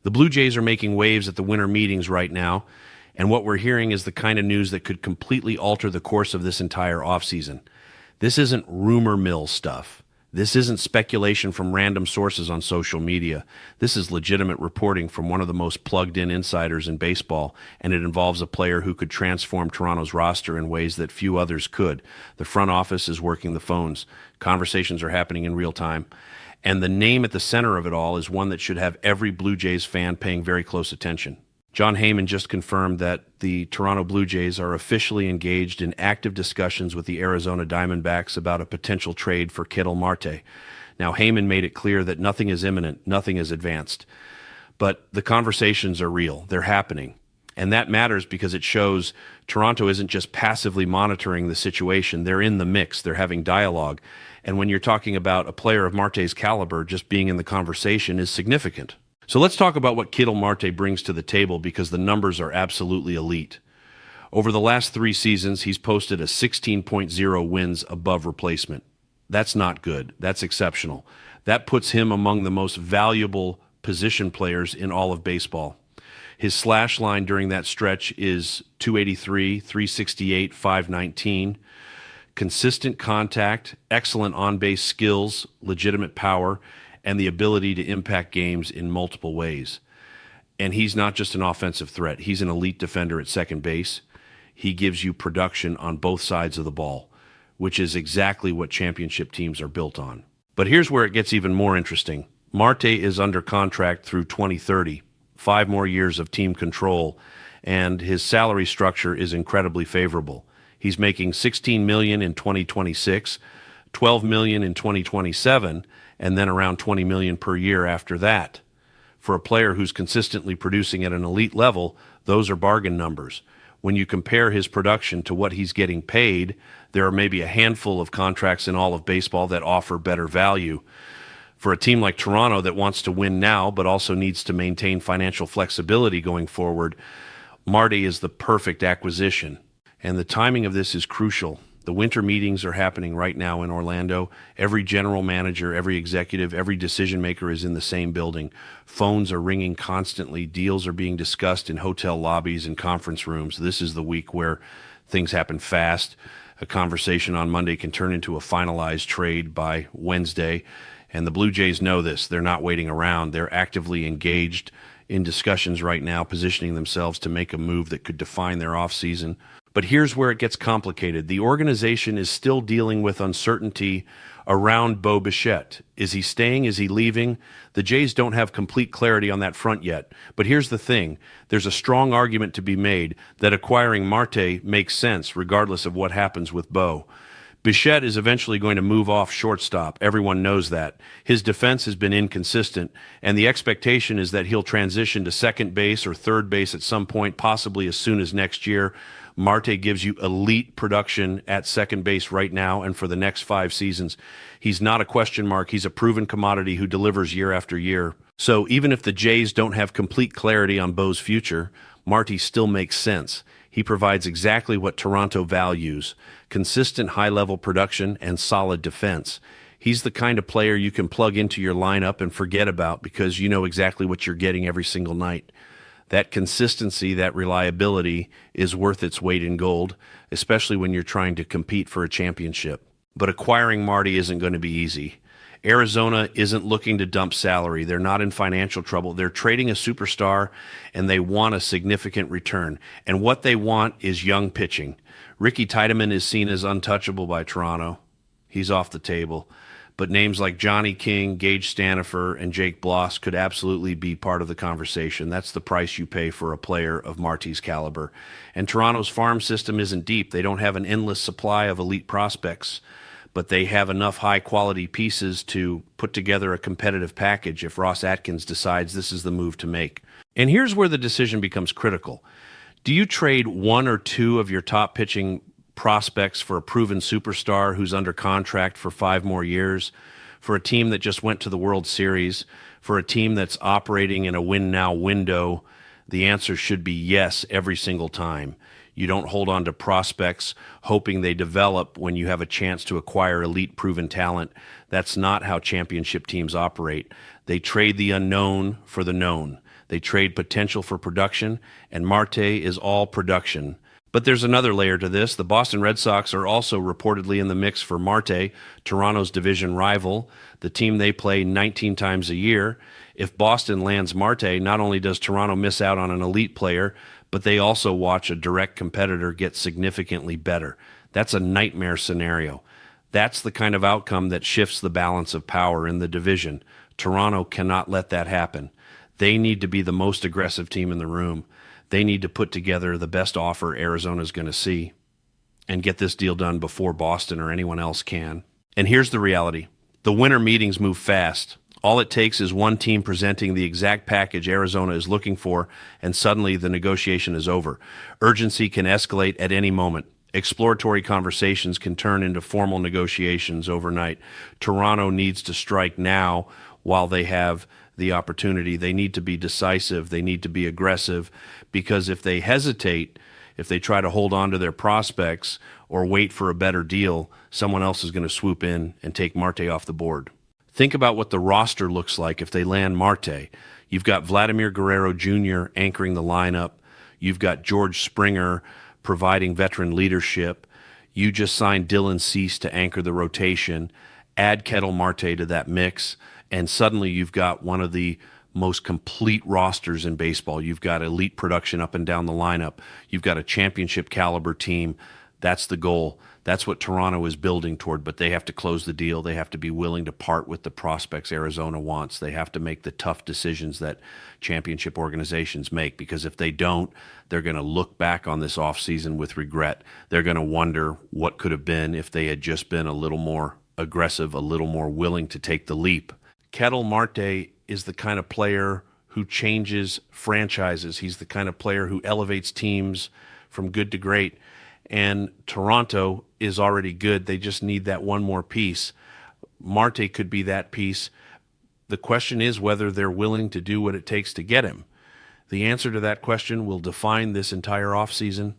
The Blue Jays are making waves at the winter meetings right now, and what we're hearing is the kind of news that could completely alter the course of this entire offseason. This isn't rumor mill stuff. This isn't speculation from random sources on social media. This is legitimate reporting from one of the most plugged-in insiders in baseball, and it involves a player who could transform Toronto's roster in ways that few others could. The front office is working the phones. Conversations are happening in real time. And the name at the center of it all is one that should have every Blue Jays fan paying very close attention. John Heyman just confirmed that the Toronto Blue Jays are officially engaged in active discussions with the Arizona Diamondbacks about a potential trade for Ketel Marte. Now, Heyman made it clear that nothing is imminent, nothing is advanced. But the conversations are real. They're happening. And that matters because it shows Toronto isn't just passively monitoring the situation. They're in the mix. They're having dialogue. And when you're talking about a player of Marte's caliber, just being in the conversation is significant. So let's talk about what Ketel Marte brings to the table because the numbers are absolutely elite. Over the last 3 seasons, he's posted a 16.0 wins above replacement. That's not good. That's exceptional. That puts him among the most valuable position players in all of baseball. His slash line during that stretch is 283, 368, 519. Consistent contact, excellent on-base skills, legitimate power, and the ability to impact games in multiple ways. And he's not just an offensive threat. He's an elite defender at second base. He gives you production on both sides of the ball, which is exactly what championship teams are built on. But here's where it gets even more interesting. Marte is under contract through 2030, 5 more years of team control, and his salary structure is incredibly favorable. He's making $16 million in 2026, $12 million in 2027, and then around $20 million per year after that. For a player who's consistently producing at an elite level, those are bargain numbers. When you compare his production to what he's getting paid, there are maybe a handful of contracts in all of baseball that offer better value. For a team like Toronto that wants to win now but also needs to maintain financial flexibility going forward, Marte is the perfect acquisition. And the timing of this is crucial. The winter meetings are happening right now in Orlando. Every general manager, every executive, every decision maker is in the same building. Phones are ringing constantly. Deals are being discussed in hotel lobbies and conference rooms. This is the week where things happen fast. A conversation on Monday can turn into a finalized trade by Wednesday. And the Blue Jays know this. They're not waiting around. They're actively engaged in discussions right now, positioning themselves to make a move that could define their offseason. But here's where it gets complicated. The organization is still dealing with uncertainty around Bo Bichette. Is he staying? Is he leaving? The Jays don't have complete clarity on that front yet. But here's the thing. There's a strong argument to be made that acquiring Marte makes sense regardless of what happens with Bo. Bichette is eventually going to move off shortstop. Everyone knows that. His defense has been inconsistent, and the expectation is that he'll transition to second base or third base at some point, possibly as soon as next year. Marte gives you elite production at second base right now and for the next 5 seasons. He's not a question mark. He's a proven commodity who delivers year after year. So even if the Jays don't have complete clarity on Bo's future, Marte still makes sense. He provides exactly what Toronto values: consistent high-level production and solid defense. He's the kind of player you can plug into your lineup and forget about because you know exactly what you're getting every single night. That consistency, that reliability is worth its weight in gold, especially when you're trying to compete for a championship. But acquiring Marte isn't going to be easy. Arizona isn't looking to dump salary. They're not in financial trouble. They're trading a superstar, and they want a significant return. And what they want is young pitching. Ricky Tiedemann is seen as untouchable by Toronto. He's off the table. But names like Johnny King, Gage Stanifer, and Jake Bloss could absolutely be part of the conversation. That's the price you pay for a player of Marte's caliber. And Toronto's farm system isn't deep. They don't have an endless supply of elite prospects, but they have enough high-quality pieces to put together a competitive package if Ross Atkins decides this is the move to make. And here's where the decision becomes critical. Do you trade 1 or 2 of your top pitching prospects for a proven superstar who's under contract for 5 more years, for a team that just went to the World Series, for a team that's operating in a win-now window? The answer should be yes every single time. You don't hold on to prospects hoping they develop when you have a chance to acquire elite proven talent. That's not how championship teams operate. They trade the unknown for the known. They trade potential for production, and Marte is all production. But there's another layer to this. The Boston Red Sox are also reportedly in the mix for Marte, Toronto's division rival, the team they play 19 times a year. If Boston lands Marte, not only does Toronto miss out on an elite player, but they also watch a direct competitor get significantly better. That's a nightmare scenario. That's the kind of outcome that shifts the balance of power in the division. Toronto cannot let that happen. They need to be the most aggressive team in the room. They need to put together the best offer Arizona's going to see and get this deal done before Boston or anyone else can. And here's the reality. The winter meetings move fast. All it takes is one team presenting the exact package Arizona is looking for, and suddenly the negotiation is over. Urgency can escalate at any moment. Exploratory conversations can turn into formal negotiations overnight. Toronto needs to strike now while they have the opportunity. They need to be decisive. They need to be aggressive, because if they hesitate, if they try to hold on to their prospects or wait for a better deal, someone else is going to swoop in and take Marte off the board. Think about what the roster looks like if they land Marte. You've got Vladimir Guerrero Jr. anchoring the lineup. You've got George Springer providing veteran leadership. You just signed Dylan Cease to anchor the rotation. Add Ketel Marte to that mix, and suddenly you've got one of the most complete rosters in baseball. You've got elite production up and down the lineup. You've got a championship caliber team. That's the goal. That's what Toronto is building toward, but they have to close the deal. They have to be willing to part with the prospects Arizona wants. They have to make the tough decisions that championship organizations make, because if they don't, they're going to look back on this offseason with regret. They're going to wonder what could have been if they had just been a little more aggressive, a little more willing to take the leap. Ketel Marte is the kind of player who changes franchises. He's the kind of player who elevates teams from good to great. And Toronto is already good. They just need that one more piece. Marte could be that piece. The question is whether they're willing to do what it takes to get him. The answer to that question will define this entire offseason